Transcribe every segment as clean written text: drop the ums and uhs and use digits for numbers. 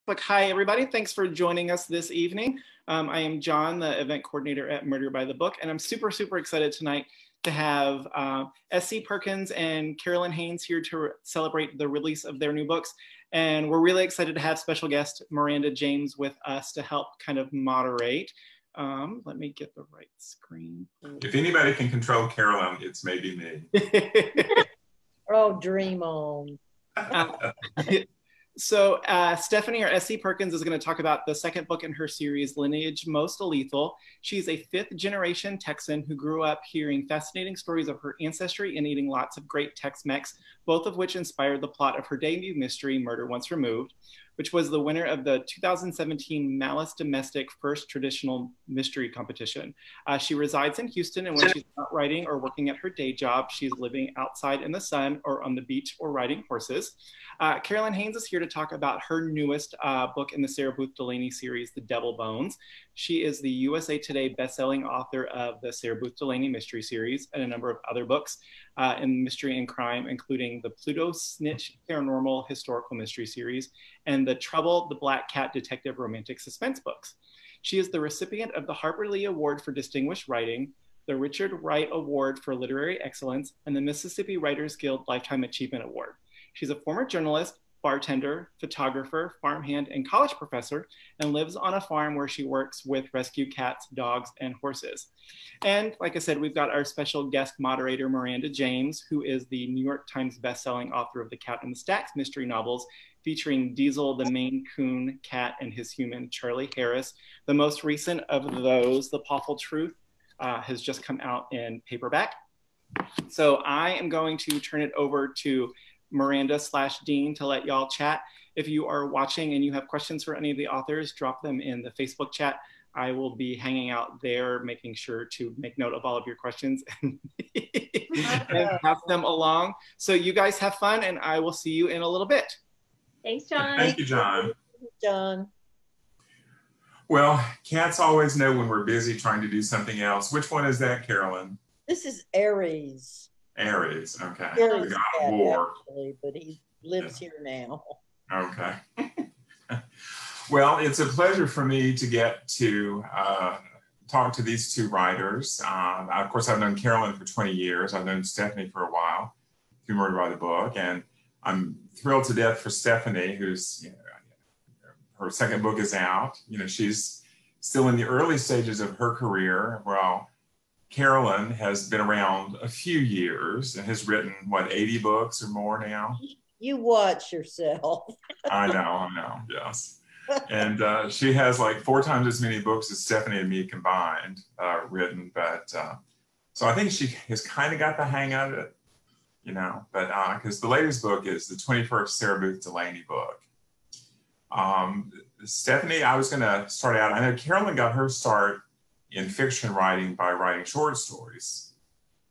Look, hi, everybody. Thanks for joining us this evening. I am John, the event coordinator at Murder by the Book, and I'm super excited tonight to have SC Perkins and Carolyn Haines here to celebrate the release of their new books. And we're really excited to have special guest Miranda James with us to help kind of moderate. Let me get the right screen. If anybody can control Carolyn, it's maybe me. Oh, dream on. So Stephanie, or SC Perkins, is going to talk about the second book in her series, Lineage Most Lethal. She's a fifth-generation Texan who grew up hearing fascinating stories of her ancestry and eating lots of great Tex-Mex, both of which inspired the plot of her debut mystery, Murder Once Removed, which was the winner of the 2017 Malice Domestic First Traditional Mystery Competition. She resides in Houston, and when she's not writing or working at her day job, she's living outside in the sun or on the beach or riding horses. Carolyn Haines is here to talk about her newest book in the Sarah Booth Delaney series, The Devil Bones. She is the USA Today bestselling author of the Sarah Booth Delaney mystery series and a number of other books in mystery and crime, including the Pluto Snitch Paranormal Historical Mystery series and the Trouble, the Black Cat Detective Romantic Suspense books. She is the recipient of the Harper Lee Award for Distinguished Writing, the Richard Wright Award for Literary Excellence, and the Mississippi Writers Guild Lifetime Achievement Award. She's a former journalist, bartender, photographer, farmhand, and college professor, and lives on a farm where she works with rescue cats, dogs, and horses. And like I said, we've got our special guest moderator, Miranda James, who is the New York Times bestselling author of the Cat in the Stacks mystery novels, featuring Diesel, the Maine Coon cat, and his human, Charlie Harris. The most recent of those, The Pawful Truth, has just come out in paperback. So I am going to turn it over to Miranda/Dean to let y'all chat. If you are watching and you have questions for any of the authors, drop them in the Facebook chat. I will be hanging out there, making sure to make note of all of your questions and pass them along. So you guys have fun, and I will see you in a little bit. Thanks, John. Thank you, John. John. Well, cats always know when we're busy trying to do something else. Which one is that, Carolyn? This is Aries. Aries, okay. Aries The God of War. actually, but he lives here now. Okay. Well, it's a pleasure for me to get to talk to these two writers. Of course, I've known Carolyn for 20 years. I've known Stephanie for a while through Murder by the Book, and I'm thrilled to death for Stephanie, who's, her second book is out. She's still in the early stages of her career. Well, Carolyn has been around a few years and has written, what, 80 books or more now? You watch yourself. I know, yes. And she has like 4 times as many books as Stephanie and me combined written. But so I think she has kind of got the hang of it, but because the latest book is the 21st Sarah Booth Delaney book. Stephanie, I was going to start out. I know Carolyn got her start in fiction writing by writing short stories.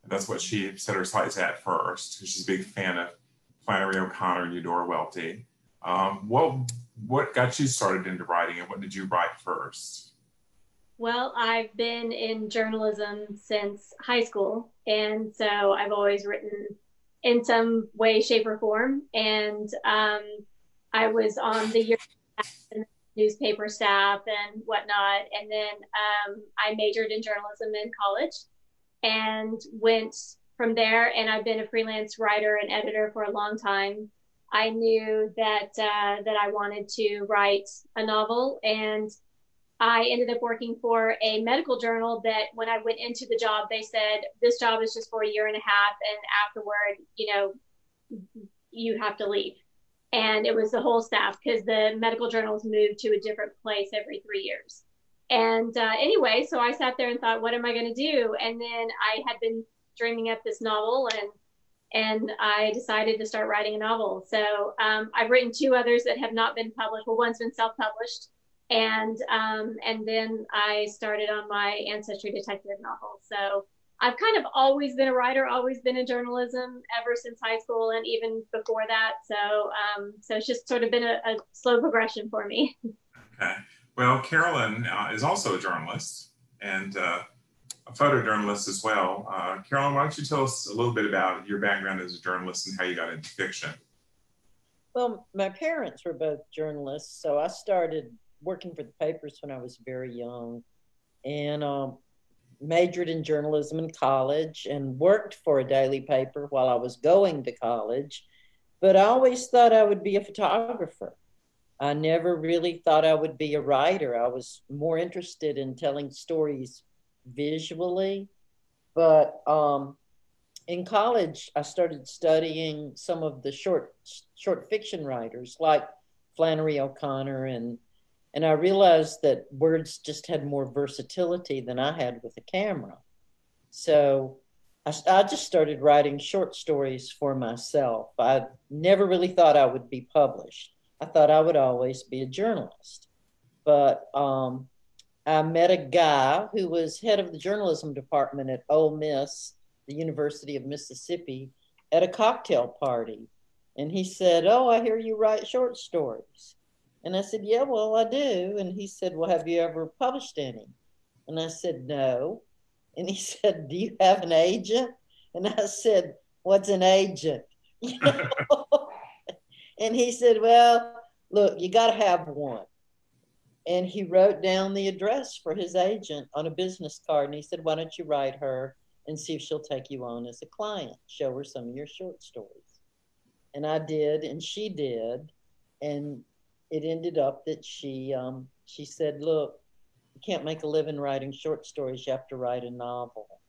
And that's what she set her sights at first, because she's a big fan of Flannery O'Connor and Eudora Welty. What got you started into writing, and what did you write first? Well, I've been in journalism since high school, and so I've always written in some way, shape, or form. And I was on the year newspaper staff and whatnot. And then I majored in journalism in college and went from there. And I've been a freelance writer and editor for a long time. I knew that I wanted to write a novel, and I ended up working for a medical journal that when I went into the job, they said, this job is just for a year and a half. And afterward, you have to leave. And it was the whole staff, because the medical journals moved to a different place every 3 years. And anyway, so I sat there and thought, what am I going to do? And then I had been dreaming up this novel, and I decided to start writing a novel. So I've written 2 others that have not been published. Well, one's been self-published. And then I started on my ancestry detective novel. So I've kind of always been a writer, always been in journalism ever since high school and even before that. So it's just sort of been a slow progression for me. Okay. Well, Carolyn is also a journalist and a photojournalist as well. Carolyn, why don't you tell us a little bit about your background as a journalist and how you got into fiction? Well, my parents were both journalists, so I started working for the papers when I was very young, and majored in journalism in college and worked for a daily paper while I was going to college. But I always thought I would be a photographer. I never really thought I would be a writer. I was more interested in telling stories visually. But in college, I started studying some of the short fiction writers like Flannery O'Connor, and I realized that words just had more versatility than I had with a camera. So I just started writing short stories for myself. I never really thought I would be published. I thought I would always be a journalist. But I met a guy who was head of the journalism department at Ole Miss, the University of Mississippi, at a cocktail party. And he said, "Oh, I hear you write short stories." And I said, "Yeah, well, I do." And he said, "Well, have you ever published any?" And I said, "No." And he said, "Do you have an agent?" And I said, "What's an agent?" You know? And he said, "Well, look, you got to have one." And he wrote down the address for his agent on a business card. And he said, "Why don't you write her and see if she'll take you on as a client? Show her some of your short stories." And I did, and she did. And it ended up that she said, "Look, you can't make a living writing short stories. You have to write a novel."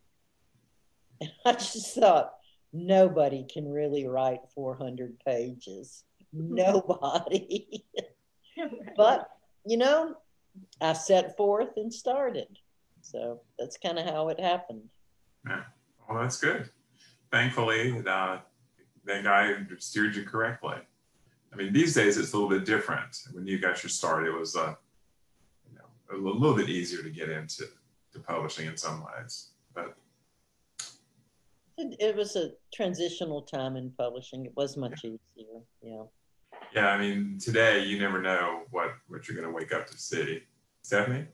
And I just thought, nobody can really write 400 pages. Nobody. But, you know, I set forth and started. So that's kind of how it happened. Yeah. Well, that's good. Thankfully, that guy steered you correctly. I mean, these days it's a little bit different. When you got your start, it was a little bit easier to get into publishing in some ways. But it was a transitional time in publishing. It was much easier. Yeah. Yeah, I mean, today you never know what you're going to wake up to see. Stephanie?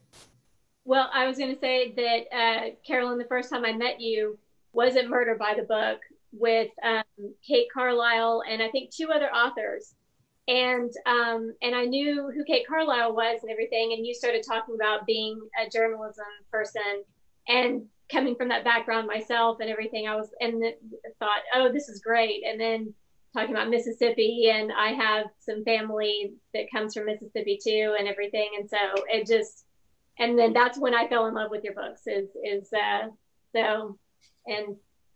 Well, I was going to say that Carolyn, the first time I met you was at Murder by the Book with Kate Carlisle and I think two other authors. And I knew who Kate Carlisle was and everything. And you started talking about being a journalism person and coming from that background myself and everything. I thought, oh, this is great. And then talking about Mississippi, and I have some family that comes from Mississippi too and everything. And so it just, and then that's when I fell in love with your books and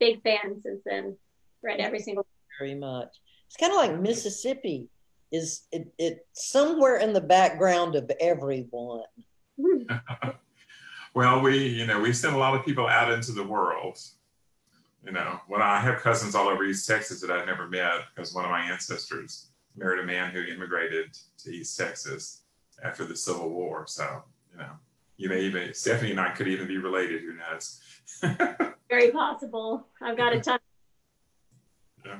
big fan since then. Read every single. Very much. It's kind of like Mississippi is it somewhere in the background of everyone. Well, we send a lot of people out into the world. When I have cousins all over East Texas that I've never met because one of my ancestors married a man who immigrated to East Texas after the Civil War. So, you may even, Stephanie and I could even be related, who knows? Very possible. I've got a ton. Yeah.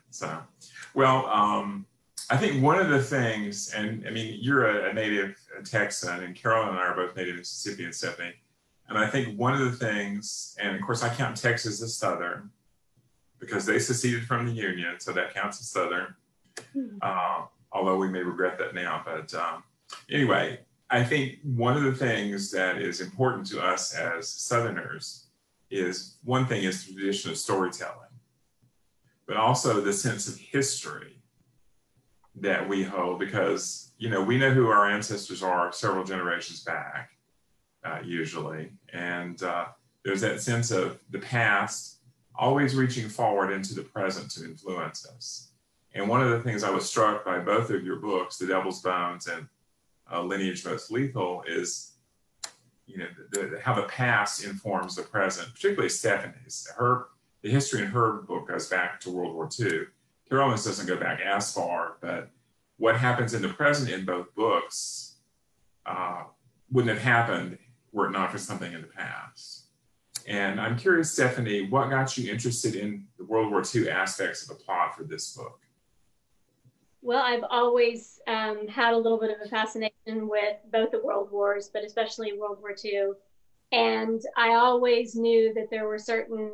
So, well, I think one of the things, and I mean, you're a native Texan, and Carolyn and I are both native Mississippi and Stephanie. And I think one of the things, and of course I count Texas as Southern because they seceded from the Union, so that counts as Southern, although we may regret that now. But anyway, I think one of the things that is important to us as Southerners is, one thing is the tradition of storytelling, but also the sense of history that we hold because, we know who our ancestors are several generations back. Usually. And there's that sense of the past always reaching forward into the present to influence us. And one of the things I was struck by both of your books, The Devil's Bones and Lineage Most Lethal, is how the past informs the present, particularly Stephanie's. The history in her book goes back to World War II. Carolyn's doesn't go back as far, but what happens in the present in both books wouldn't have happened were it not for something in the past. And I'm curious, Stephanie, what got you interested in the World War II aspects of the plot for this book? Well, I've always had a little bit of a fascination with both the World Wars, but especially World War II. And I always knew that there were certain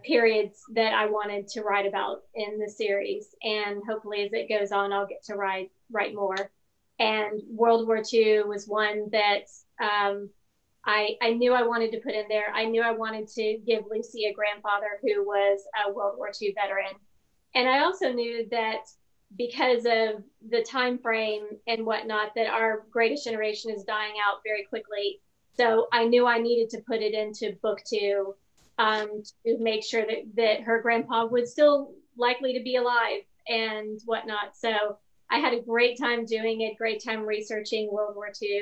periods that I wanted to write about in the series. And hopefully as it goes on, I'll get to write more. And World War II was one that I knew I wanted to put in there. I knew I wanted to give Lucy a grandfather who was a World War II veteran. And I also knew that because of the time frame and whatnot, that our greatest generation is dying out very quickly. So I knew I needed to put it into book 2 to make sure that her grandpa was still likely to be alive and whatnot. So I had a great time doing it, great time researching World War II,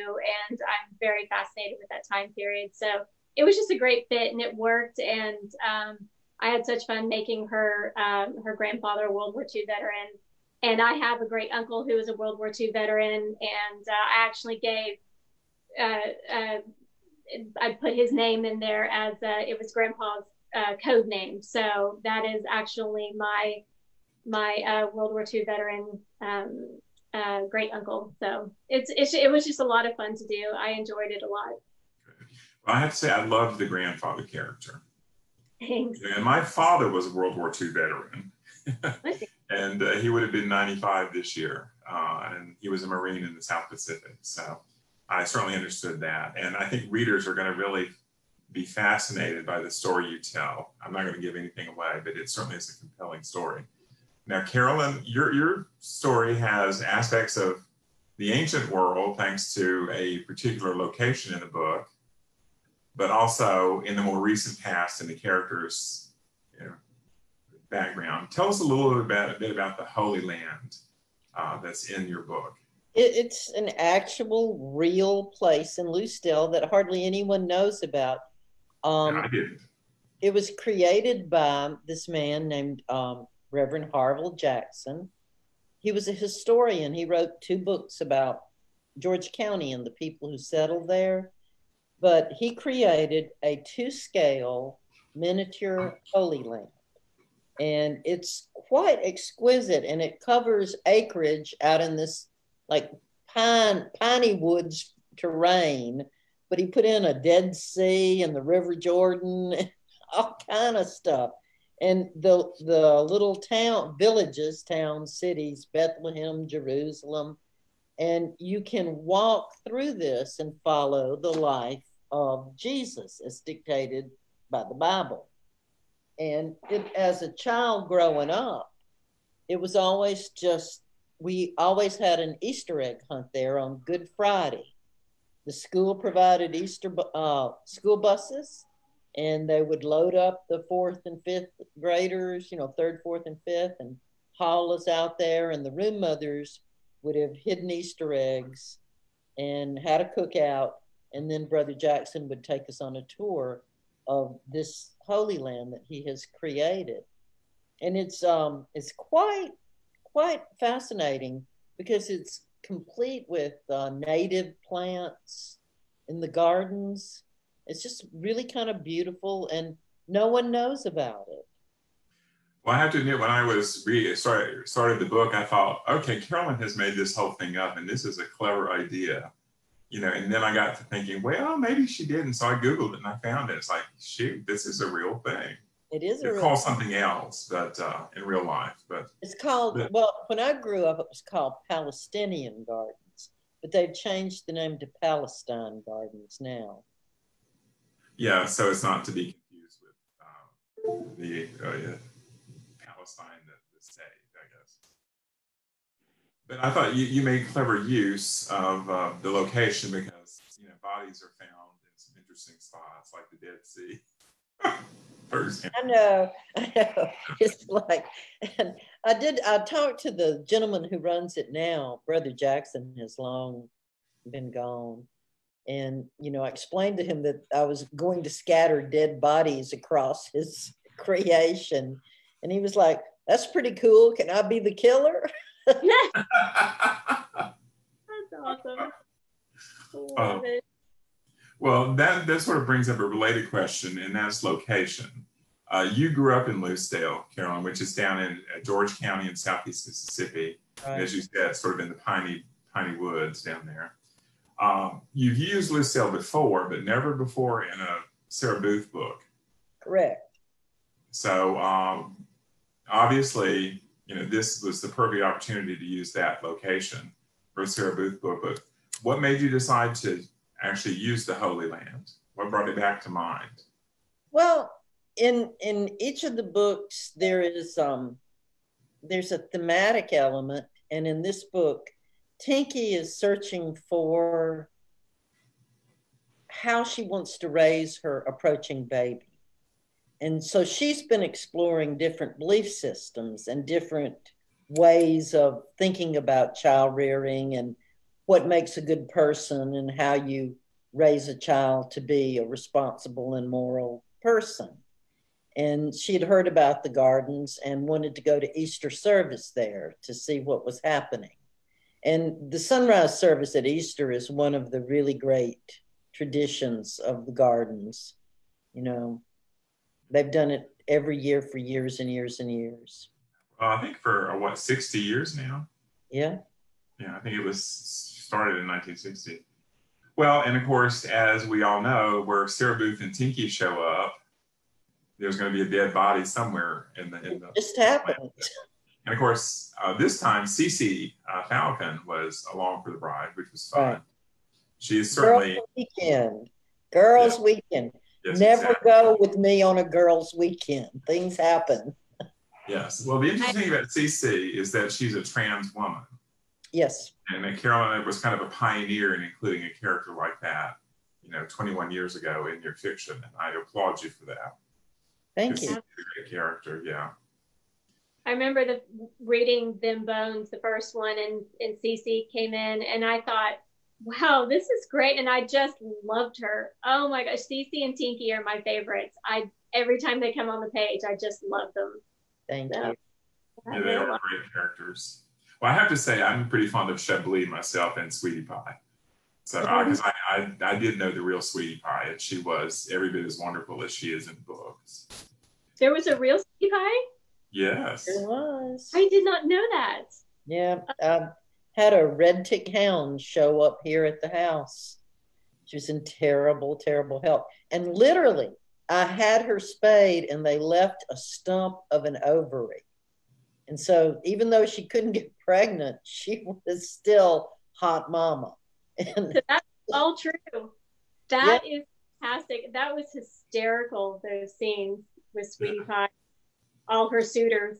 and I'm very fascinated with that time period. So it was just a great fit, and it worked. And I had such fun making her her grandfather a World War II veteran. And I have a great uncle who is a World War II veteran, and I actually gave I put his name in there as it was Grandpa's code name. So that is actually my World War II veteran great uncle. So it was just a lot of fun to do. I enjoyed it a lot. Well, I have to say, I loved the grandfather character. Thanks. And my father was a World War II veteran. And he would have been 95 this year. And he was a Marine in the South Pacific. So I certainly understood that. And I think readers are going to really be fascinated by the story you tell. I'm not going to give anything away, but it certainly is a compelling story. Now, Carolyn, your story has aspects of the ancient world, thanks to a particular location in the book, but also in the more recent past and the characters' background. Tell us a little bit about the Holy Land that's in your book. It's an actual real place in Lucedale that hardly anyone knows about. I didn't. It was created by this man named Reverend Harville Jackson. He was a historian. He wrote 2 books about George County and the people who settled there. But he created a 2-scale miniature Holy Land. And it's quite exquisite, and it covers acreage out in this like piney woods terrain, but he put in a Dead Sea and the River Jordan, all kind of stuff. And the little villages, towns, cities, Bethlehem, Jerusalem, and you can walk through this and follow the life of Jesus as dictated by the Bible. And as a child growing up, it was always we always had an Easter egg hunt there on Good Friday. The school provided school buses, and they would load up the 4th and 5th graders, 3rd, 4th, and 5th, and haul us out there. And the room mothers would have hidden Easter eggs and had a cookout. And then Brother Jackson would take us on a tour of this Holy Land that he has created. And it's quite fascinating because it's complete with native plants in the gardens. It's just really kind of beautiful, and no one knows about it. Well, I have to admit, when I was started the book, I thought, okay, Carolyn has made this whole thing up, and this is a clever idea. And then I got to thinking, well, maybe she didn't. So I Googled it and I found it. It's like, shoot, this is a real thing. It is It's called something else, but in real life. But it's called, when I grew up, it was called Palestinian Gardens, but they've changed the name to Palestine Gardens now. Yeah, so it's not to be confused with the Palestine, the state, I guess. But I thought you made clever use of the location because bodies are found in some interesting spots like the Dead Sea. I know. It's like, and I talked to the gentleman who runs it now. Brother Jackson has long been gone. And, I explained to him that I was going to scatter dead bodies across his creation. And he was like, that's pretty cool. Can I be the killer? That's awesome. Love it. Well, that sort of brings up a related question, and that's location. You grew up in Lucedale, Carolyn, which is down in George County in southeast Mississippi. Right. As you said, sort of in the piney woods down there. You've used Lucedale before, but never before in a Sarah Booth book. Correct. So obviously, you know, this was the perfect opportunity to use that location for a Sarah Booth book. But what made you decide to actually use the Holy Land? What brought it back to mind? Well, in each of the books, there's a thematic element, and in this book, Tinky is searching for how she wants to raise her approaching baby. And so she's been exploring different belief systems and different ways of thinking about child rearing and what makes a good person and how you raise a child to be a responsible and moral person. And she had heard about the gardens and wanted to go to Easter service there to see what was happening. And the sunrise service at Easter is one of the really great traditions of the gardens. You know, they've done it every year for years and years and years. I think for, what, 60 years now? Yeah. Yeah, I think it was started in 1960. Well, and of course, as we all know, where Sarah Booth and Tinky show up, there's going to be a dead body somewhere in the just happened. And of course, this time Cece Falcon was along for the bride, which was fun. Right. She is certainly girls' weekend. Yes, Never exactly. go with me on a girls' weekend. Things happen. Yes. Well, the interesting thing about Cece is that she's a trans woman. Yes. And Carolyn was kind of a pioneer in including a character like that, you know, 21 years ago in your fiction, and I applaud you for that. Thank you. She's a great character, yeah. I remember reading Them Bones, the first one, and Cece came in, and I thought, wow, this is great, and I just loved her. Oh my gosh, Cece and Tinky are my favorites. Every time they come on the page, I just love them. Thank you. Yeah, they are great characters. Well, I have to say, I'm pretty fond of Chablis myself and Sweetie Pie. So, because I did know the real Sweetie Pie, and she was every bit as wonderful as she is in the books. There was a real Sweetie Pie? Yes. There was. I did not know that. Yeah. Had a red tick hound show up here at the house. She was in terrible, terrible health. And literally, I had her spayed and they left a stump of an ovary. And so even though she couldn't get pregnant, she was still hot mama. And so that's all true. That is fantastic. That was hysterical, those scenes with Sweetie Pie, all her suitors.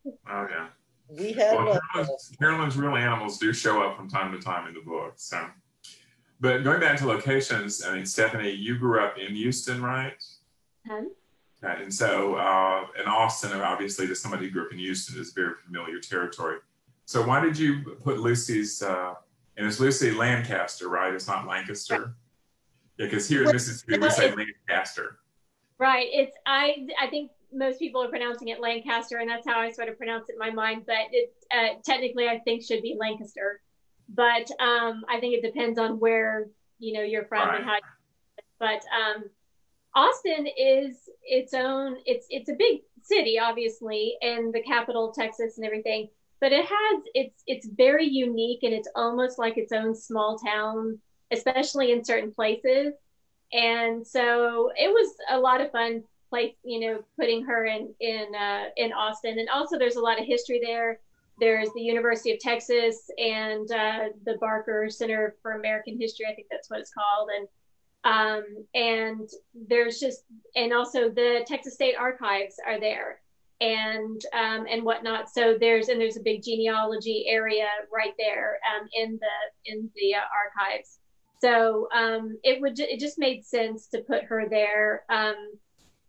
Oh, yeah. We had Carolyn's real animals do show up from time to time in the book. So, but going back to locations, I mean, Stephanie, you grew up in Houston, right? Okay. And so, in Austin, obviously, to somebody who grew up in Houston, is very familiar territory. So, why did you put Lucy's? And it's Lucy Lancaster, right? It's not Lancaster. Right. Yeah, because here in Mississippi we say Lancaster. Right. I think most people are pronouncing it Lancaster, and that's how I sort of pronounce it in my mind. But it technically, I think, should be Lancaster. But I think it depends on where you're from and how. But Austin is its own. It's a big city, obviously, and the capital of Texas and everything. But it's very unique, and it's almost like its own small town, especially in certain places. And so it was a lot of fun putting her in Austin. And also there's a lot of history there. There's the University of Texas and the Barker Center for American History. I think that's what it's called. And there's and also the Texas State Archives are there and whatnot. So there's a big genealogy area right there in the archives. So it just made sense to put her there.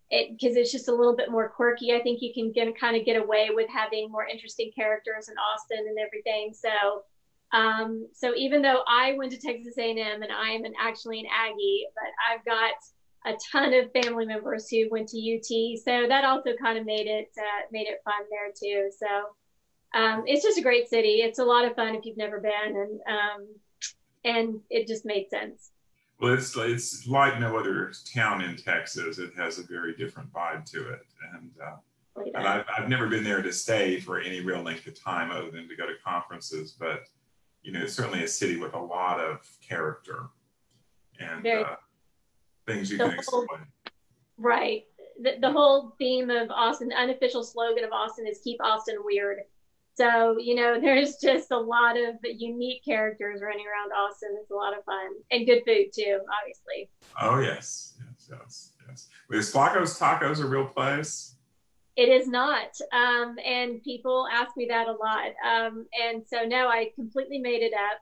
Because it's just a little bit more quirky. I think you can kind of get away with having more interesting characters in Austin and everything. So even though I went to Texas A&M and I am actually an Aggie, but I've got a ton of family members who went to UT. So that also kind of made it fun there too. So it's just a great city. It's a lot of fun if you've never been, and it just made sense. Well, it's like no other town in Texas. It has a very different vibe to it. And I've never been there to stay for any real length of time other than to go to conferences. But, it's certainly a city with a lot of character and things you can explain. Right. the whole theme of Austin, the unofficial slogan of Austin is keep Austin weird. So, you know, there's just a lot of unique characters running around Austin. It's a lot of fun and good food too, obviously. Oh, yes. Is Flacco's Tacos a real place? It is not. And people ask me that a lot. And so no, I completely made it up.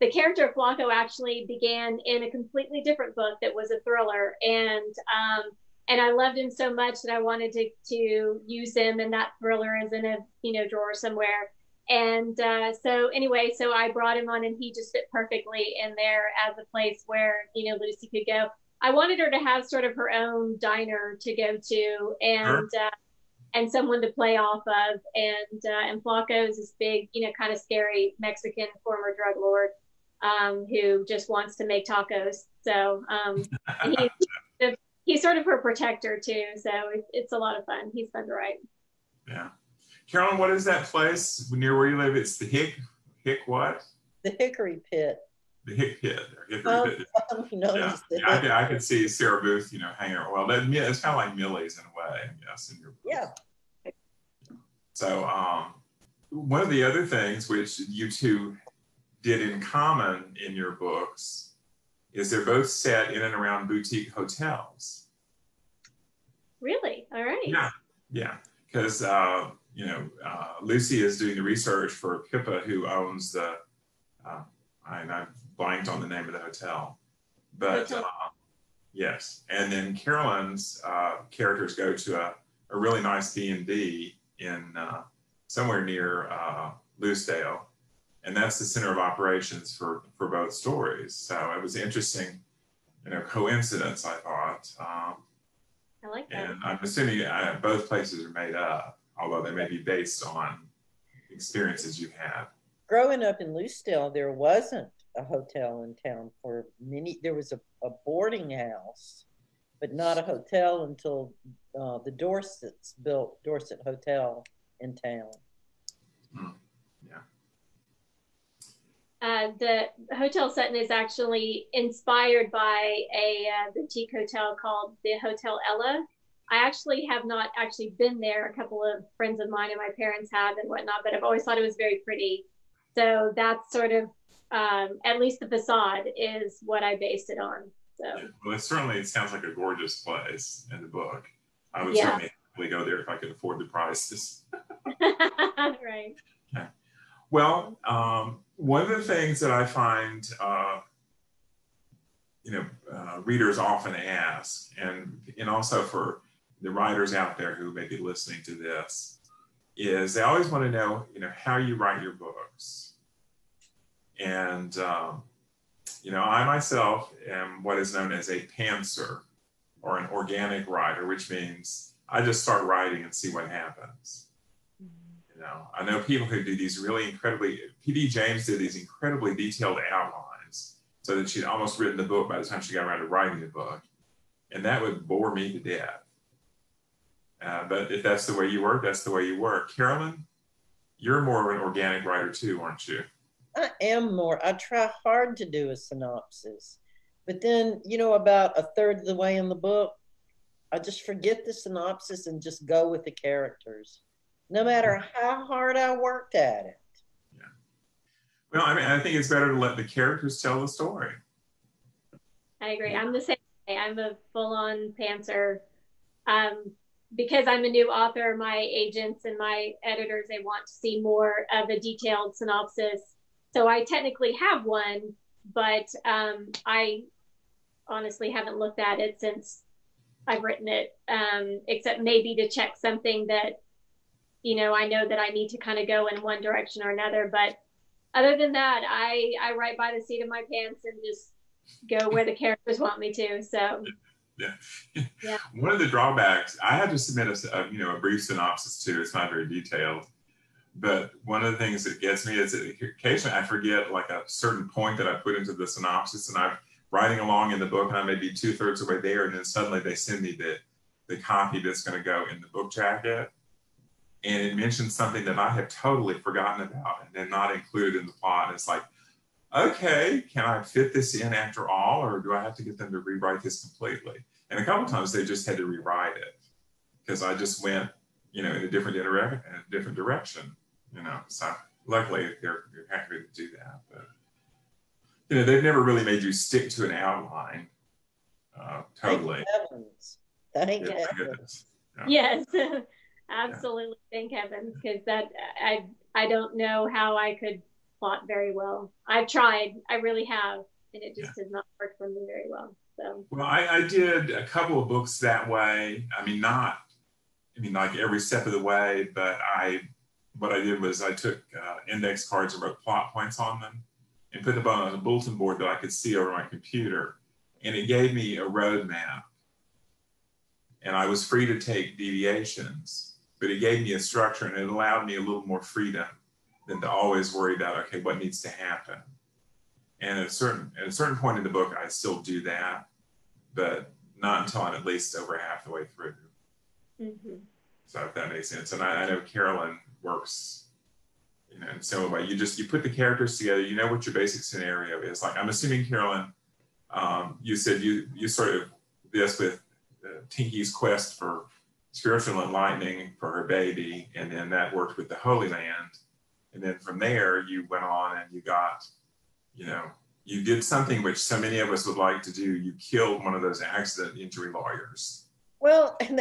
The character of Flacco actually began in a completely different book that was a thriller. And I loved him so much that I wanted to use him in that thriller as in a, you know, drawer somewhere. And so I brought him on and he just fit perfectly in there as a place where, you know, Lucy could go. I wanted her to have sort of her own diner to go to and someone to play off of. And Flacco is this big, you know, kind of scary Mexican former drug lord who just wants to make tacos. So he's sort of her protector too. So it's a lot of fun. He's fun to write. Yeah. Carolyn, what is that place near where you live? It's the Hick what? The Hickory Pit. The Hick Pit. I could see Sarah Booth, you know, hanging around. Well, it's kind of like Millie's in a way, I guess, in your book. Yeah. So one of the other things which you two did in common in your books is they're both set in and around boutique hotels. Really? All right. Yeah. Because, you know, Lucy is doing the research for Pippa, who owns the, I blanked on the name of the hotel, but yes. And then Carolyn's characters go to a really nice B&B in somewhere near Loosedale, and that's the center of operations for both stories. So it was interesting, you know, coincidence, I thought. I like that. And I'm assuming both places are made up, although they may be based on experiences you've had. Growing up in Loosedale, there wasn't a hotel in town for many. There was a boarding house, but not a hotel until the Dorsets built Dorset Hotel in town. The Hotel Sutton is actually inspired by a boutique hotel called the Hotel Ella. I actually have not actually been there. A couple of friends of mine and my parents have and whatnot, but I've always thought it was very pretty. So that's sort of, at least the facade is what I based it on. So. Well, it sounds like a gorgeous place in the book. I would certainly go there if I could afford the prices. Right. Okay. Well, one of the things that I find, readers often ask, and also for the writers out there who may be listening to this, is they always want to know, how you write your books. And, I myself am what is known as a pantser, or an organic writer, which means I just start writing and see what happens. I know people who do these P.D. James did these incredibly detailed outlines so that she'd almost written the book by the time she got around to writing the book. And that would bore me to death. But if that's the way you work, that's the way you work. Carolyn, you're more of an organic writer too, aren't you? I am more. I try hard to do a synopsis. But then, about a third of the way in the book, I just forget the synopsis and just go with the characters, no matter how hard I worked at it. Yeah. Well, I think it's better to let the characters tell the story. I agree. I'm the same way. I'm a full-on pantser. Because I'm a new author, my agents and my editors, they want to see more of a detailed synopsis. So I technically have one, but I honestly haven't looked at it since I've written it, except maybe to check something that, I know that I need to kind of go in one direction or another. But other than that, I write by the seat of my pants and just go where the characters want me to. So. Yeah. One of the drawbacks, I had to submit a brief synopsis too. It's not very detailed, but one of the things that gets me is that occasionally I forget like a certain point that I put into the synopsis, and I'm writing along in the book and I may be 2/3 of the way there, and then suddenly they send me the copy that's going to go in the book jacket, and it mentions something that I have totally forgotten about and then not included in the plot. And it's like, okay, can I fit this in after all, or do I have to get them to rewrite this completely? And a couple of times they just had to rewrite it because I just went, in a different direction, So luckily they're happy to do that. But, they've never really made you stick to an outline totally. Thank heavens. Thank heavens. Yes, absolutely. Thank heavens, because that I don't know how I could plot very well. I've tried, I really have, and it just has not worked for me very well. So. Well, I did a couple of books that way. Like every step of the way, but what I did was I took index cards and wrote plot points on them and put them on a bulletin board that I could see over my computer. And it gave me a roadmap. And I was free to take deviations, but it gave me a structure and it allowed me a little more freedom than to always worry about, okay, what needs to happen. And at a certain point in the book, I still do that, but not until I'm at least over half the way through. Mm-hmm. So if that makes sense. And I know Carolyn works, in a similar way. You put the characters together, you know what your basic scenario is. Like, I'm assuming, Carolyn, you said you sort of this with Tinky's quest for spiritual enlightening for her baby, and then that worked with the Holy Land. And then from there, you went on and you got, you did something which so many of us would like to do. You killed one of those accident injury lawyers. Well, and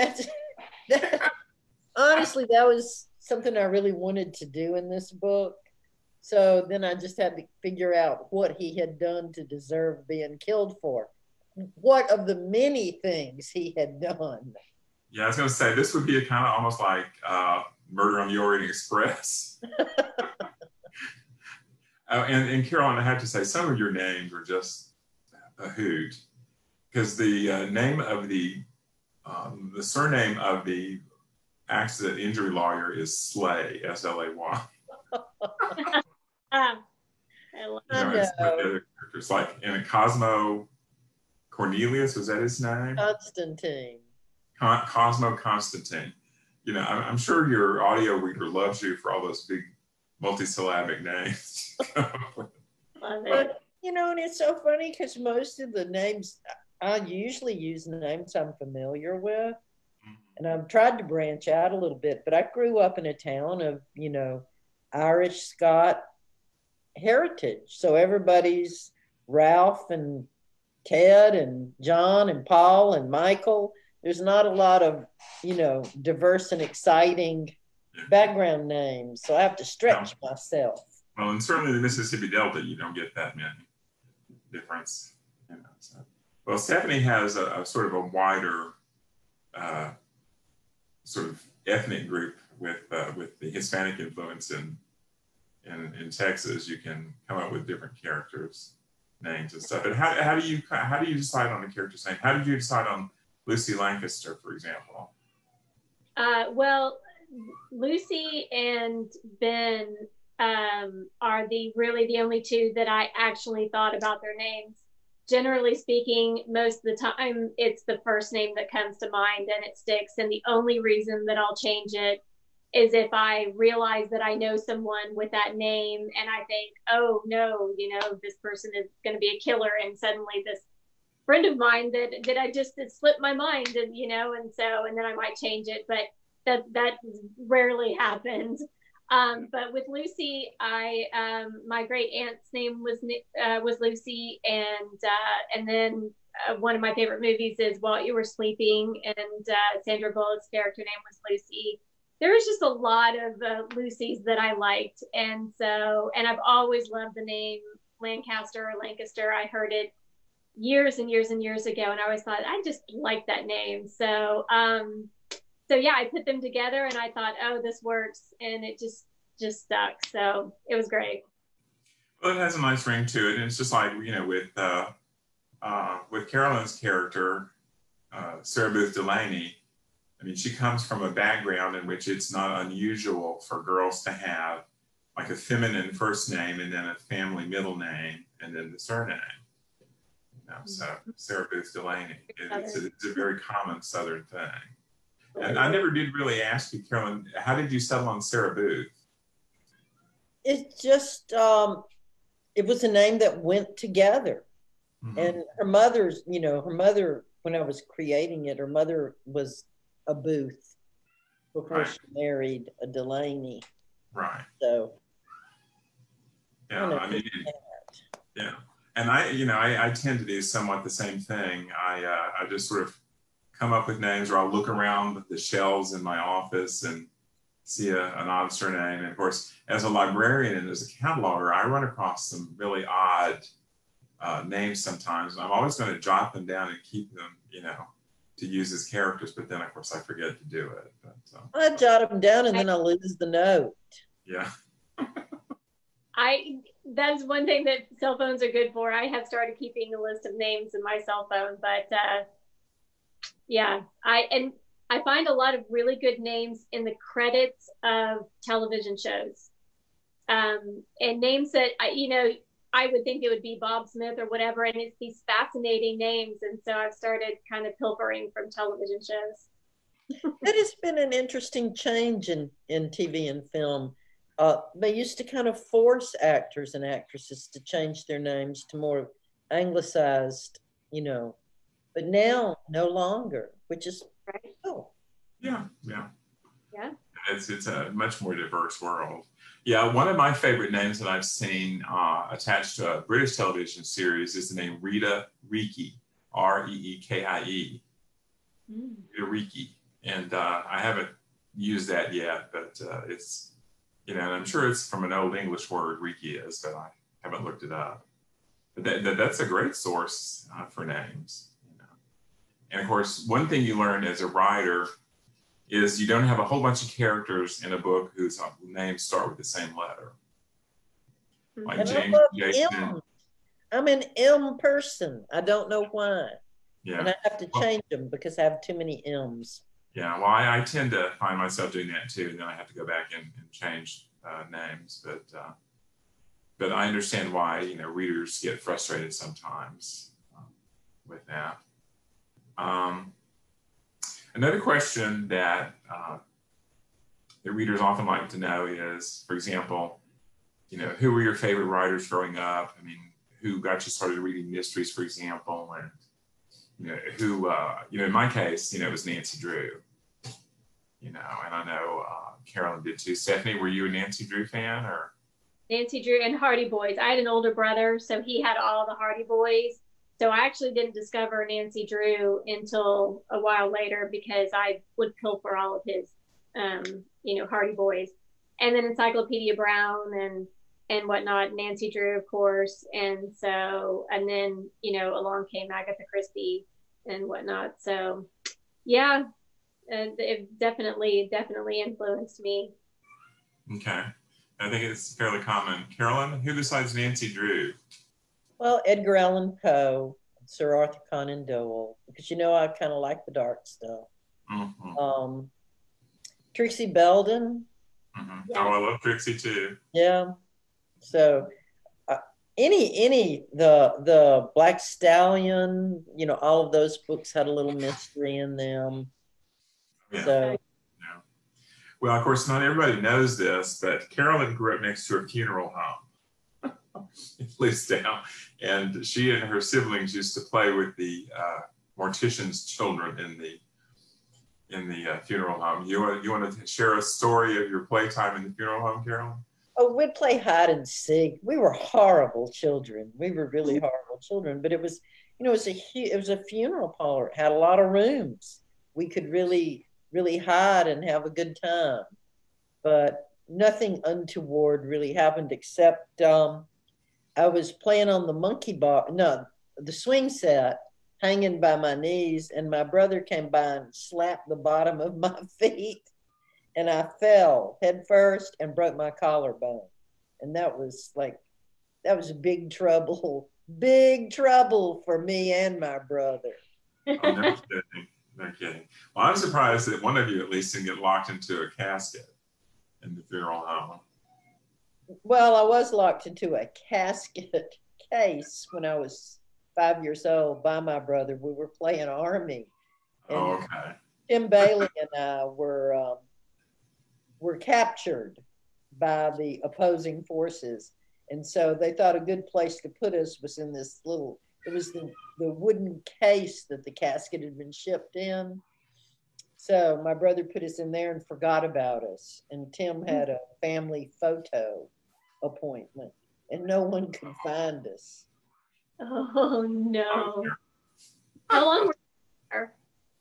honestly, that was something I really wanted to do in this book. So then I just had to figure out what he had done to deserve being killed for. What of the many things he had done? Yeah, I was going to say, this would be a kind of almost like Murder on the Orient Express. And Carolyn, I have to say, some of your names are just a hoot. Because the name of the surname of the accident injury lawyer is Slay, S-L-A-Y. I love it's like in Cosmo Cornelius, was that his name? Constantine. Cosmo Constantine. I'm sure your audio reader loves you for all those big multisyllabic names. But, and it's so funny because most of the names, I usually use names I'm familiar with. And I've tried to branch out a little bit, but I grew up in a town of, Irish Scot heritage. So everybody's Ralph and Ted and John and Paul and Michael. There's not a lot of, diverse and exciting background names. So I have to stretch myself. Well, and certainly the Mississippi Delta, you don't get that many difference. So. Well, Stephanie has a sort of a wider sort of ethnic group with the Hispanic influence in Texas. You can come up with different characters' names and stuff. But how do you decide on a character's name? How did you decide on Lucy Lancaster, for example? Well, Lucy and Ben are really the only two that I actually thought about their names. Generally speaking, most of the time, it's the first name that comes to mind and it sticks. And the only reason that I'll change it is if I realize that I know someone with that name and I think, oh no, this person is going to be a killer. And suddenly this friend of mine that I just, it slipped my mind and, and then I might change it, but that rarely happens. But with Lucy, my great aunt's name was Lucy, and then one of my favorite movies is While You Were Sleeping, and Sandra Bullock's character name was Lucy. There was just a lot of Lucys that I liked, and I've always loved the name Lancaster or Lancaster. I heard it years and years and years ago, and I always thought I just like that name. So yeah, I put them together and I thought, oh, this works. And it just stuck. So it was great. Well, it has a nice ring to it. And it's just like, with Carolyn's character, Sarah Booth Delaney, she comes from a background in which it's not unusual for girls to have like a feminine first name and then a family middle name and then the surname. So Sarah Booth Delaney, it's a very common Southern thing. And I never did really ask you, Carolyn, how did you settle on Sarah Booth? It just, it was a name that went together. Mm-hmm. And her mother when I was creating it. Her mother was a Booth before she married a Delaney. Right. So, yeah, I mean, yeah. And I tend to do somewhat the same thing. I just sort of come up with names, or I'll look around the shelves in my office and see an odd surname. And of course, as a librarian and as a cataloger, I run across some really odd names sometimes. I'm always going to jot them down and keep them, to use as characters. But then, of course, I forget to do it. But, I jot them down and then I lose the note. Yeah. That's one thing that cell phones are good for. I have started keeping a list of names in my cell phone, but yeah, I find a lot of really good names in the credits of television shows, and names that I would think it would be Bob Smith or whatever, and it's these fascinating names, and so I've started kind of pilfering from television shows. That has been an interesting change in TV and film. They used to kind of force actors and actresses to change their names to more anglicized, but now no longer, which is right. Cool. Yeah. It's a much more diverse world. Yeah, one of my favorite names that I've seen attached to a British television series is the name Rita Reekie, Reekie. Rita Reekie. And I haven't used that yet, but it's, and I'm sure it's from an old English word, Reekie is, but I haven't looked it up. But that's a great source for names. And of course, one thing you learn as a writer is you don't have a whole bunch of characters in a book whose names start with the same letter. Like and James, Jason. I'm an M person. I don't know why. Yeah. And I have to change them because I have too many M's. Yeah, well, I tend to find myself doing that too, and then I have to go back and change names. But I understand why readers get frustrated sometimes with that. Another question that the readers often like to know is, for example, who were your favorite writers growing up? I mean, who got you started reading mysteries, for example, and who, in my case, it was Nancy Drew, and I know Carolyn did too. Stephanie, were you a Nancy Drew fan or? Nancy Drew and Hardy Boys. I had an older brother, so he had all the Hardy Boys. So I actually didn't discover Nancy Drew until a while later because I would pilfer all of his, Hardy Boys. And then Encyclopedia Brown and whatnot, Nancy Drew, of course. And so, and then, along came Agatha Christie and whatnot. So, yeah, it definitely influenced me. Okay. I think it's fairly common. Carolyn, who besides Nancy Drew? Well, Edgar Allan Poe, Sir Arthur Conan Doyle, because I kind of like the dark stuff. Mm-hmm. Trixie Belden. Mm-hmm. Yes. Oh, I love Trixie too. Yeah. So the Black Stallion, all of those books had a little mystery in them. Yeah. So. Yeah. Well, of course, not everybody knows this, but Carolyn grew up next to a funeral home in Leestown, and she and her siblings used to play with the mortician's children in the funeral home. You want to share a story of your playtime in the funeral home, Carolyn? Oh, we'd play hide and seek. We were horrible children. We were really horrible children, but it was a funeral parlor. It had a lot of rooms. We could really, really hide and have a good time, but nothing untoward really happened except I was playing on the swing set, hanging by my knees, and my brother came by and slapped the bottom of my feet, and I fell head first and broke my collarbone. And that was big trouble for me and my brother. Oh, no kidding. No kidding. Well, I'm surprised that one of you at least didn't get locked into a casket in the funeral home. Well, I was locked into a casket case when I was 5 years old by my brother. We were playing Army. And okay. Tim Bailey and I were captured by the opposing forces. And so they thought a good place to put us was in this little it was the wooden case that the casket had been shipped in. So my brother put us in there and forgot about us. And Tim had a family photo appointment and no one could find us. Oh, no. How long were you there?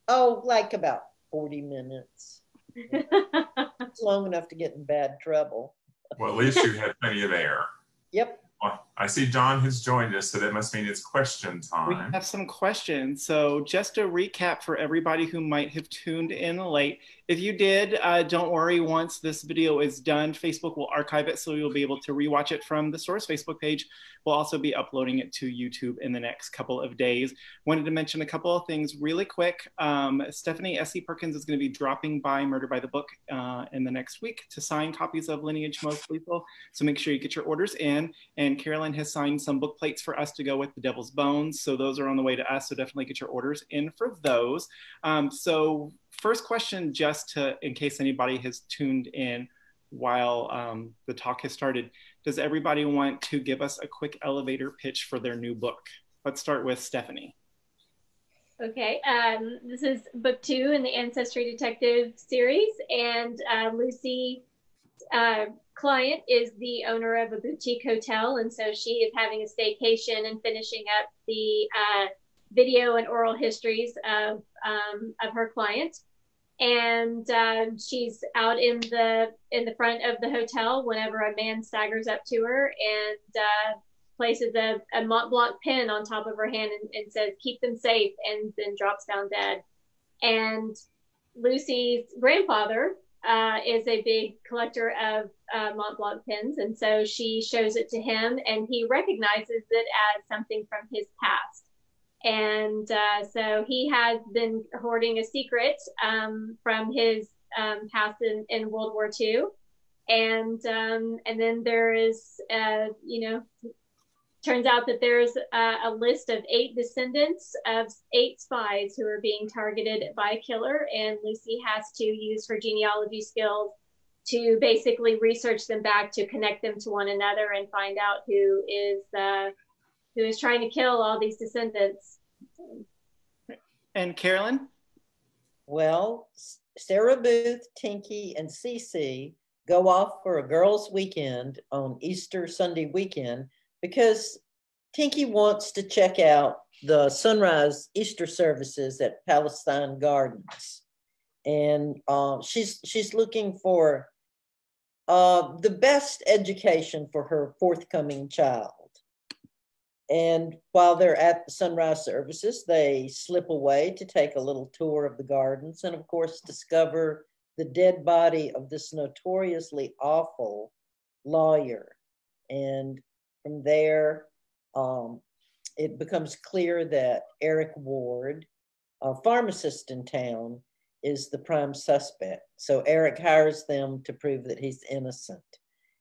Oh, like about 40 minutes. It's long enough to get in bad trouble. Well, at least you had plenty of air. Yep. Well, I see John has joined us, so that must mean it's question We time. have some questions. So just a recap for everybody who might have tuned in late. If you did, don't worry. Once this video is done, Facebook will archive it, so you'll be able to rewatch it from the store's Facebook page. We'll also be uploading it to YouTube in the next couple of days. Wanted to mention a couple of things really quick. Stephanie S.E. Perkins is going to be dropping by Murder by the Book in the next week to sign copies of Lineage Most Lethal. So make sure you get your orders in. And Carolyn has signed some book plates for us to go with The Devil's Bones. So those are on the way to us. So definitely get your orders in for those. So first question, just in case anybody has tuned in while the talk has started, does everybody want to give us a quick elevator pitch for their new book? Let's start with Stephanie. Okay, this is book 2 in the Ancestry Detective series, and Lucy client is the owner of a boutique hotel, and so she is having a staycation and finishing up the video and oral histories of her client. And she's out in the front of the hotel whenever a man staggers up to her and places a Mont Blanc pin on top of her hand and says, "Keep them safe," and then drops down dead. And Lucy's grandfather is a big collector of Mont Blanc pins, and so she shows it to him, and he recognizes it as something from his past. And so he has been hoarding a secret from his past in World War II. And then there is, turns out that there's a list of 8 descendants of 8 spies who are being targeted by a killer. And Lucy has to use her genealogy skills to basically research them back to connect them to one another and find out who is trying to kill all these descendants. And Carolyn? Well, Sarah Booth, Tinky, and Cece go off for a girls' weekend on Easter Sunday weekend because Tinky wants to check out the sunrise Easter services at Palestine Gardens. And she's looking for the best education for her forthcoming child. And while they're at the sunrise services, they slip away to take a little tour of the gardens and, of course, discover the dead body of this notoriously awful lawyer. And from there, it becomes clear that Eric Ward, a pharmacist in town, is the prime suspect. So Eric hires them to prove that he's innocent.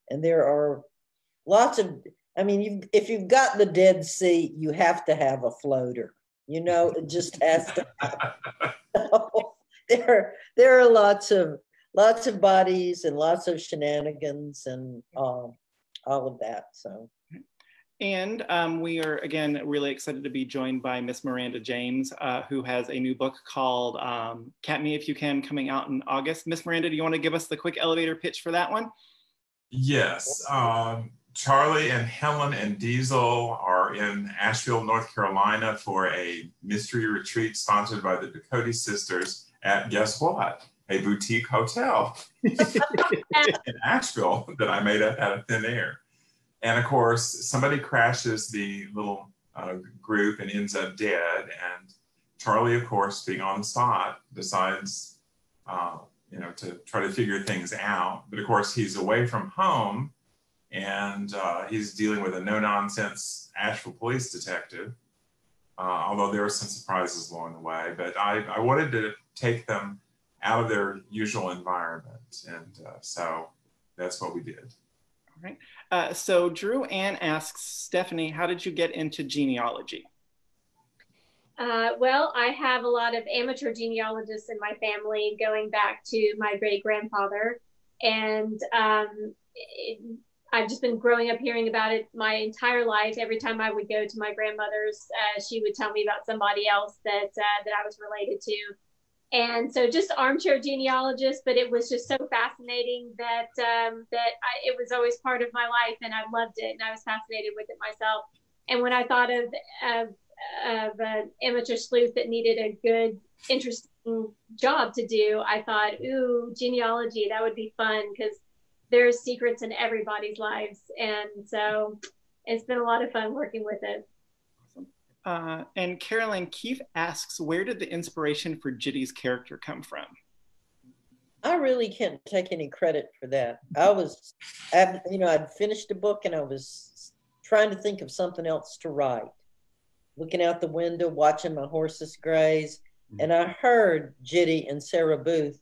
And there are lots of, if you've got the Dead Sea, you have to have a floater. It just has to happen. So there are lots of bodies and lots of shenanigans and all of that. So. And we are, again, really excited to be joined by Miss Miranda James, who has a new book called Cat Me If You Can, coming out in August. Miss Miranda, do you want to give us the quick elevator pitch for that one? Yes. Charlie and Helen and Diesel are in Asheville, North Carolina for a mystery retreat sponsored by the Dakota Sisters at, guess what? A boutique hotel in Asheville that I made up out of thin air. And of course, somebody crashes the little group and ends up dead. And Charlie, of course, being on the spot, decides, to try to figure things out. But of course, he's away from home and he's dealing with a no-nonsense Asheville police detective, although there were some surprises along the way. But I wanted to take them out of their usual environment. And so that's what we did. All right. So Drew Ann asks, Stephanie, how did you get into genealogy? Well, I have a lot of amateur genealogists in my family going back to my great-grandfather. And I've just been growing up hearing about it my entire life. Every time I would go to my grandmother's, she would tell me about somebody else that I was related to. And so just armchair genealogist, but it was just so fascinating that it was always part of my life, and I loved it, and I was fascinated with it myself. And when I thought of an amateur sleuth that needed a good, interesting job to do, I thought, ooh, genealogy, that would be fun, because there's secrets in everybody's lives. And so it's been a lot of fun working with it. And Carolyn, Keith asks, where did the inspiration for Jitty's character come from? I really can't take any credit for that. I'd finished a book and I was trying to think of something else to write. Looking out the window, watching my horses graze, and I heard Jitty and Sarah Booth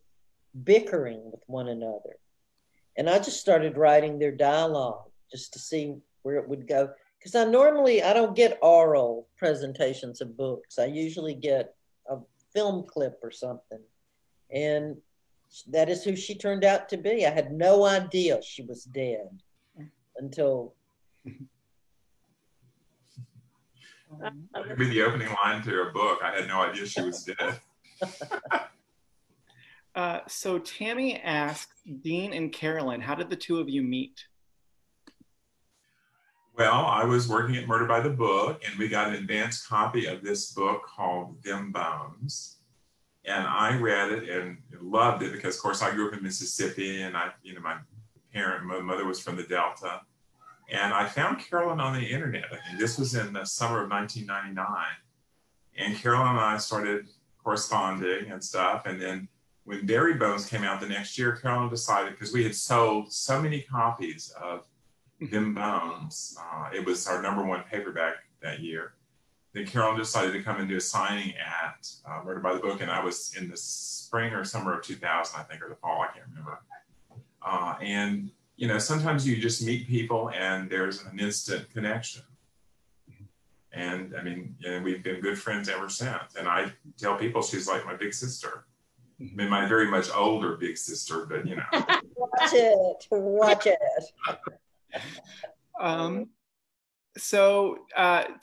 bickering with one another. And I just started writing their dialogue just to see where it would go. Because I don't get oral presentations of books. I usually get a film clip or something. And that is who she turned out to be. I had no idea she was dead until... That could be the opening line to her book. I had no idea she was dead. So Tammy asks, Dean and Carolyn, how did the two of you meet? Well, I was working at Murder by the Book, and we got an advanced copy of this book called Them Bones. And I read it and loved it because, of course, I grew up in Mississippi, and my mother was from the Delta. And I found Carolyn on the internet. I think this was in the summer of 1999. And Carolyn and I started corresponding and stuff. And then when Berry Bones came out the next year, Carolyn decided, because we had sold so many copies of Them Bones, it was our #1 paperback that year. Then Carolyn decided to come and do a signing at Murder by the Book, and I was in the spring or summer of 2000, I think, or the fall, I can't remember. And sometimes you just meet people and there's an instant connection. And I mean, we've been good friends ever since. And I tell people she's like my big sister. I mean, my very much older big sister, but Watch it. So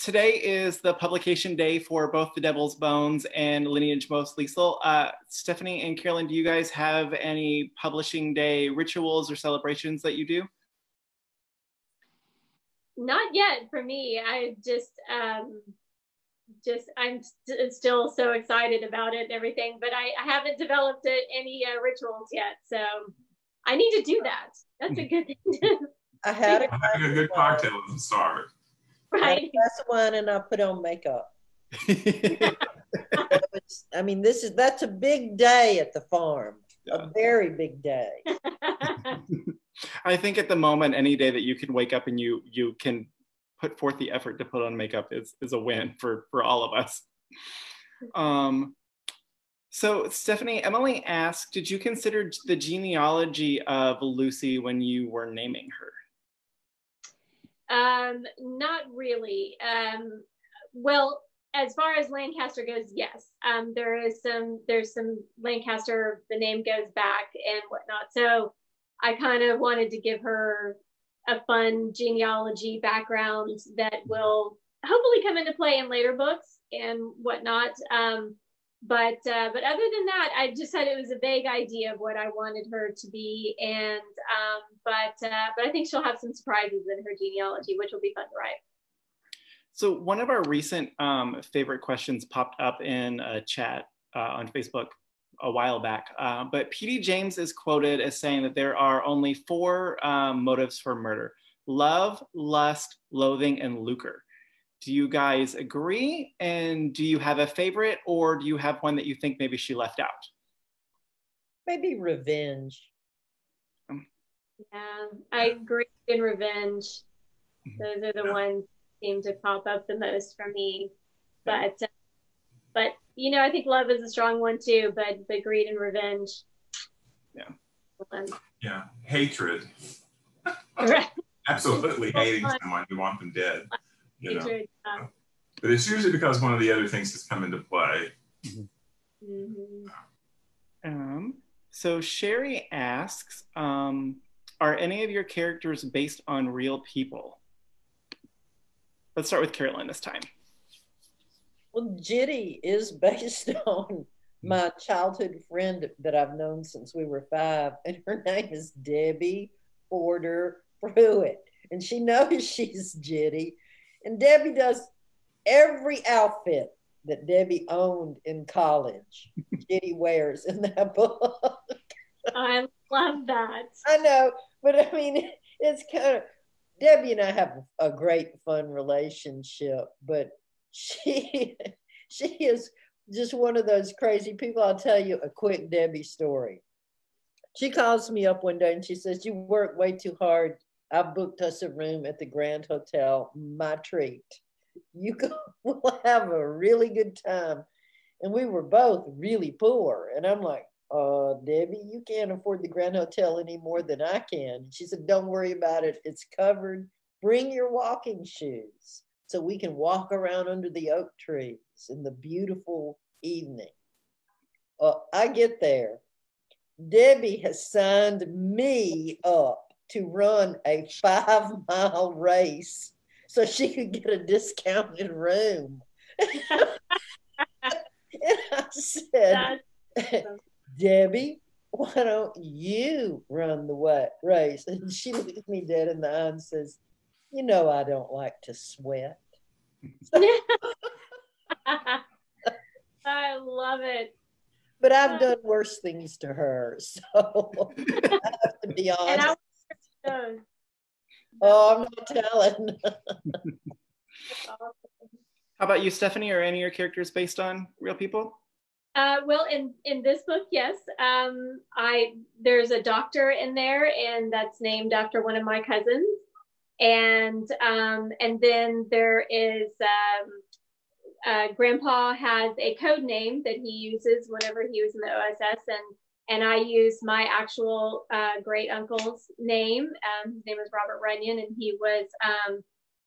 today is the publication day for both The Devil's Bones and Lineage Most Lethal. Stephanie and Carolyn, do you guys have any publishing day rituals or celebrations that you do? Not yet for me. I'm still so excited about it and everything, but I haven't developed any rituals yet. So I need to do that. That's a good thing. Having a good cocktail is a start. Right. That's the one, and I put on makeup. That's a big day at the farm. Yeah. A very big day. I think at the moment, any day that you can wake up and you can put forth the effort to put on makeup is a win for all of us. So Stephanie, Emily asked, did you consider the genealogy of Lucy when you were naming her? Not really. Well, as far as Lancaster goes, yes. There's some Lancaster, the name goes back and whatnot. So I kind of wanted to give her a fun genealogy background that will hopefully come into play in later books and whatnot. But other than that, I just said it was a vague idea of what I wanted her to be, and but I think she'll have some surprises in her genealogy, which will be fun to write. So one of our recent favorite questions popped up in a chat on Facebook a while back, but P.D. James is quoted as saying that there are only 4 motives for murder: love, lust, loathing, and lucre. Do you guys agree? And do you have a favorite, or do you have one that you think maybe she left out? Maybe revenge. Yeah, I agree in revenge. Those are the ones that seem to pop up the most for me. But I think love is a strong one too, but greed and revenge. Yeah. Yeah, hatred. Right. Absolutely hating someone, you want them dead. Hatred, But it's usually because one of the other things has come into play. So Sherry asks, Are any of your characters based on real people? Let's start with Carolyn this time. Well, Jitty is based on my childhood friend that I've known since we were 5, and her name is Debbie Porter Pruitt, and she knows she's Jitty, and Debbie does every outfit that Debbie owned in college. Jitty wears in that book. I love that. I know, but I mean, it's kind of, Debbie and I have a great fun relationship, but she is just one of those crazy people. I'll tell you a quick Debbie story. She calls me up one day and she says, "You work way too hard. I booked us a room at the Grand Hotel. My treat. You go, we'll have a really good time." And we were both really poor. And I'm like, "Debbie, you can't afford the Grand Hotel any more than I can." She said, "Don't worry about it. It's covered. Bring your walking shoes so we can walk around under the oak trees in the beautiful evening." I get there. Debbie has signed me up to run a 5-mile race so she could get a discounted room. And I said, "Debbie, why don't you run the race?" And she looked me dead in the eye and says, "You know I don't like to sweat." I love it. But I've done worse things to her, so I have to be honest. Oh, I'm not telling. How about you, Stephanie? Are any of your characters based on real people? Well, in this book, yes. There's a doctor in there, and that's named after one of my cousins. And then there is Grandpa has a code name that he uses whenever he was in the OSS, and I use my actual great uncle's name. His name is Robert Runyon, and he was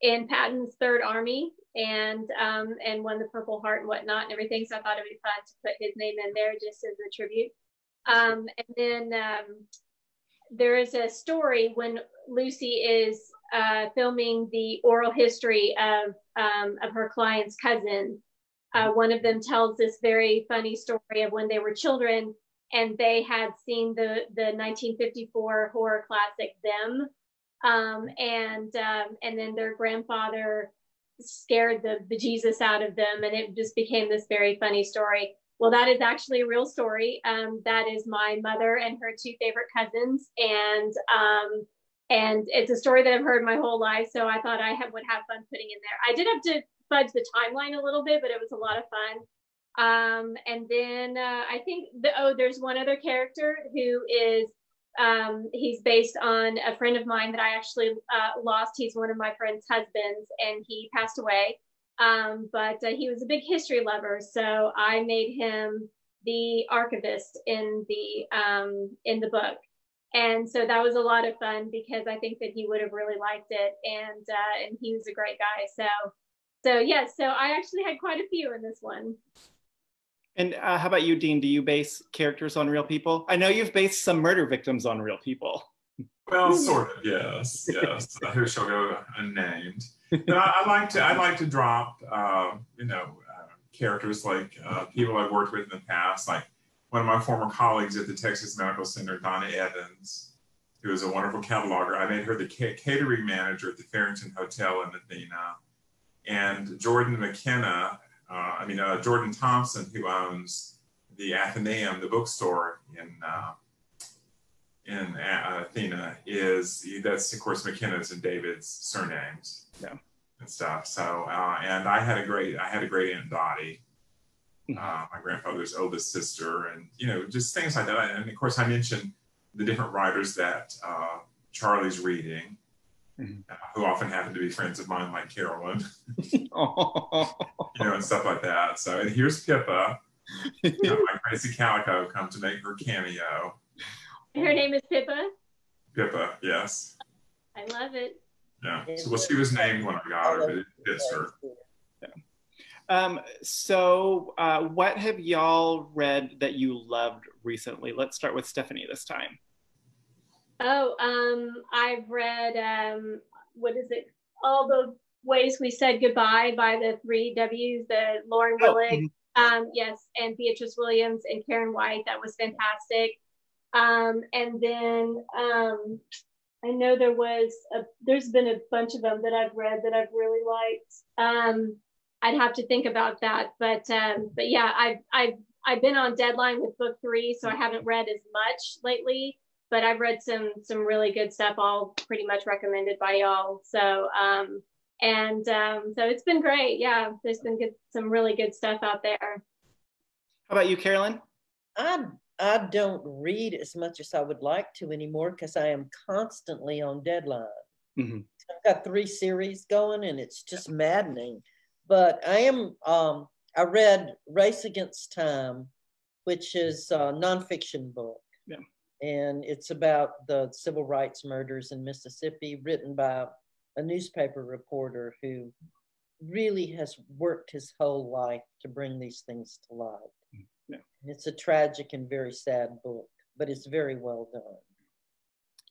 in Patton's Third Army and won the Purple Heart and whatnot and everything. So I thought it'd be fun to put his name in there just as a tribute. And then there is a story when Lucy is filming the oral history of her client's cousin. One of them tells this very funny story of when they were children and they had seen the 1954 horror classic Them, and then their grandfather scared the bejesus out of them, and it just became this very funny story. Well, that is actually a real story. That is my mother and her 2 favorite cousins, and it's a story that I've heard my whole life, so I thought I would have fun putting in there. I did have to fudge the timeline a little bit, but it was a lot of fun. And then I think there's one other character who is he's based on a friend of mine that I actually lost. He's one of my friend's husbands, and he passed away. But he was a big history lover, so I made him the archivist in the book. And so that was a lot of fun because I think that he would have really liked it, and he was a great guy. So yes, so I actually had quite a few in this one. And how about you, Dean? Do you base characters on real people? I know you've based some murder victims on real people. Well, sort of, yes. Who shall go unnamed. But I like to drop, characters like people I've worked with in the past, like one of my former colleagues at the Texas Medical Center, Donna Evans, who is a wonderful cataloger. I made her the catering manager at the Farrington Hotel in Athena. And Jordan McKenna, Jordan Thompson, who owns the Athenaeum, the bookstore in Athena, that's of course McKenna's and David's surnames, and stuff. So and I had a great Aunt Dottie, my grandfather's oldest sister, and just things like that. And of course I mentioned the different writers that Charlie's reading. Who often happen to be friends of mine, like Carolyn, and stuff like that. So, and here's Pippa, my crazy calico, come to make her cameo. Her name is Pippa? Pippa, yes. I love it. Yeah. So, well, she was named when I got her, but it fits her. Yeah. So, what have y'all read that you loved recently? Let's start with Stephanie this time. Oh, I've read, what is it? All the Ways We Said Goodbye by the three W's, the Lauren Willig, yes, and Beatrice Williams and Karen White. That was fantastic. And then I know there's been a bunch of them that I've read that I've really liked. I'd have to think about that, but yeah, I've been on deadline with book 3, so I haven't read as much lately. But I've read some really good stuff, all pretty much recommended by y'all. So so it's been great. Yeah, there's been some really good stuff out there. How about you, Carolyn? I don't read as much as I would like to anymore because I am constantly on deadline. Mm-hmm. I've got 3 series going and it's just maddening. But I read Race Against Time, which is a nonfiction book. Yeah. And it's about the civil rights murders in Mississippi, written by a newspaper reporter who really has worked his whole life to bring these things to light. Yeah. And it's a tragic and very sad book, but it's very well done.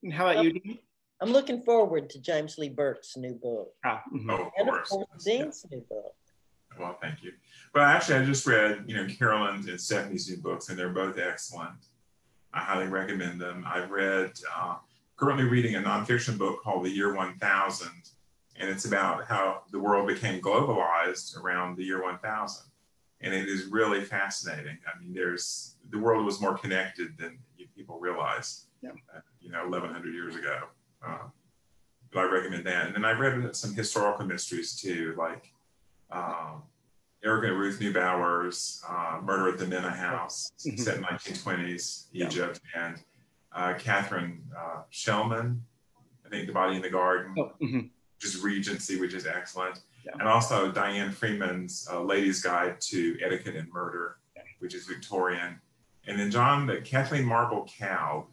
And how about you, Dean? I'm looking forward to James Lee Burke's new book. Mm-hmm. Oh, and of course, Dean's new book. Well, thank you. Well, actually, I just read, Carolyn's and Stephanie's new books, and they're both excellent. I highly recommend them. I've read, currently reading a nonfiction book called The Year 1000, and it's about how the world became globalized around the year 1000. And it is really fascinating. I mean, the world was more connected than people realize, 1,100 years ago. But I recommend that. And then I read some historical mysteries too, like Eric and Ruth Neubauer's Murder at the Mena House, set in 1920s Egypt, and Catherine Shellman, I think The Body in the Garden, which is Regency, which is excellent. Yeah. And also Diane Freeman's Lady's Guide to Etiquette and Murder, which is Victorian. And then Kathleen Marple Cobb,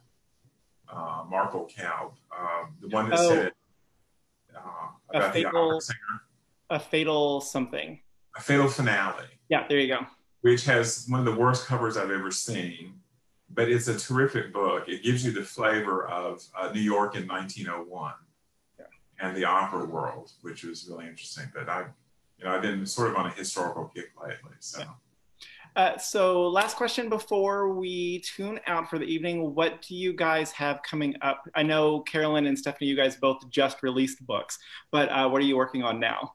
the one that said about the opera singer. A Fatal Something. A Fatal Finale. Yeah, there you go. Which has one of the worst covers I've ever seen, but it's a terrific book. It gives you the flavor of New York in 1901 and the opera world, which was really interesting. But I've been sort of on a historical kick lately. So. So last question before we tune out for the evening. What do you guys have coming up? I know Carolyn and Stephanie, you guys both just released books, but what are you working on now?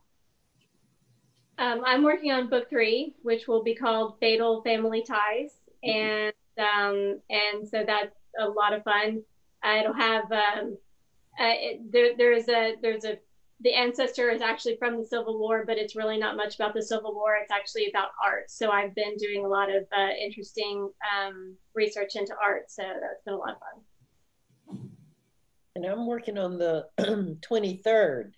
I'm working on book 3, which will be called Fatal Family Ties. And so that's a lot of fun. It'll have, the ancestor is actually from the Civil War, but it's really not much about the Civil War. It's actually about art. So I've been doing a lot of interesting research into art. So that's been a lot of fun. And I'm working on the 23rd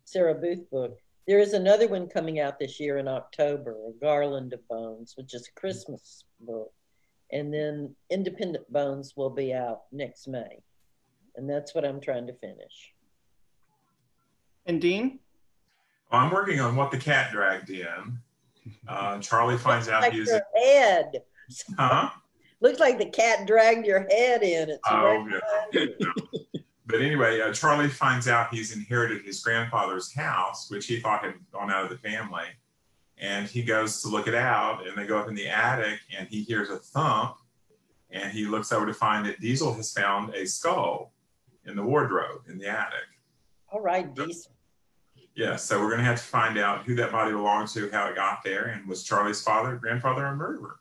Sarah Booth book. There is another one coming out this year in October, A Garland of Bones, which is a Christmas book. And then Independent Bones will be out next May. And that's what I'm trying to finish. And Dean? Well, I'm working on What the Cat Dragged In. Charlie finds out like he's... your head. Huh? Looks like the cat dragged your head in. It's yeah. But anyway, Charlie finds out he's inherited his grandfather's house, which he thought had gone out of the family. And he goes to look it out, and they go up in the attic, and he hears a thump, and he looks over to find that Diesel has found a skull in the wardrobe in the attic. All right, Diesel. Yeah, so we're going to have to find out who that body belonged to, how it got there, and was Charlie's grandfather, a murderer?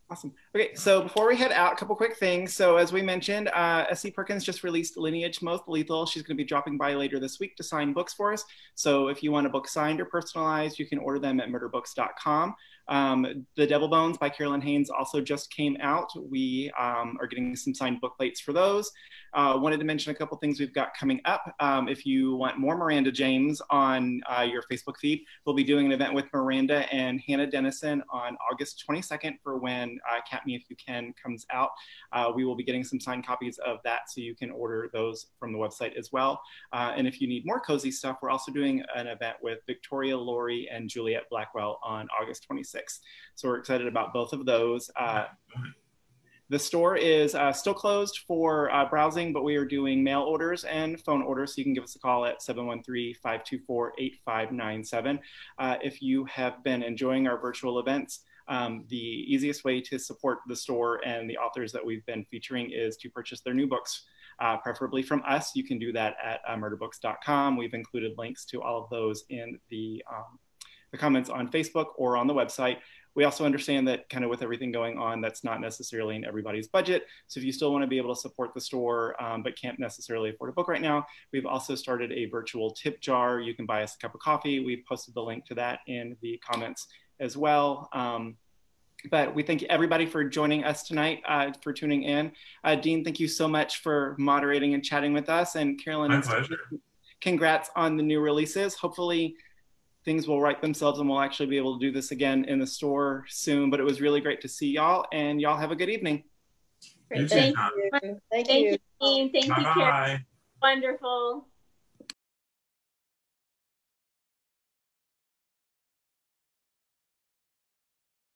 Awesome. Okay, so before we head out, a couple quick things. So as we mentioned, S.C. Perkins just released Lineage Most Lethal. She's going to be dropping by later this week to sign books for us. So if you want a book signed or personalized, you can order them at murderbooks.com. The Devil Bones by Carolyn Haines also just came out. We are getting some signed book plates for those. Wanted to mention a couple things we've got coming up. If you want more Miranda James on your Facebook feed, we'll be doing an event with Miranda and Hannah Dennison on August 22nd for when Cat Me If You Can comes out. We will be getting some signed copies of that, so you can order those from the website as well. And if you need more cozy stuff, we're also doing an event with Victoria Laurie and Juliet Blackwell on August 26th. So we're excited about both of those. The store is still closed for browsing, but we are doing mail orders and phone orders. So you can give us a call at 713-524-8597. If you have been enjoying our virtual events, the easiest way to support the store and the authors that we've been featuring is to purchase their new books, preferably from us. You can do that at murderbooks.com. We've included links to all of those in the comments on Facebook or on the website. We also understand that kind of with everything going on, that's not necessarily in everybody's budget. So if you still want to be able to support the store, but can't necessarily afford a book right now, we've also started a virtual tip jar. You can buy us a cup of coffee. We've posted the link to that in the comments as well. But we thank everybody for joining us tonight, for tuning in. Dean, thank you so much for moderating and chatting with us. And Carolyn, my pleasure. Congrats on the new releases. Hopefully things will right themselves and we'll actually be able to do this again in the store soon. But it was really great to see y'all, and y'all have a good evening. Great. Thank you. Thank you, Dean. Thank you, Carolyn. Bye-bye. Wonderful.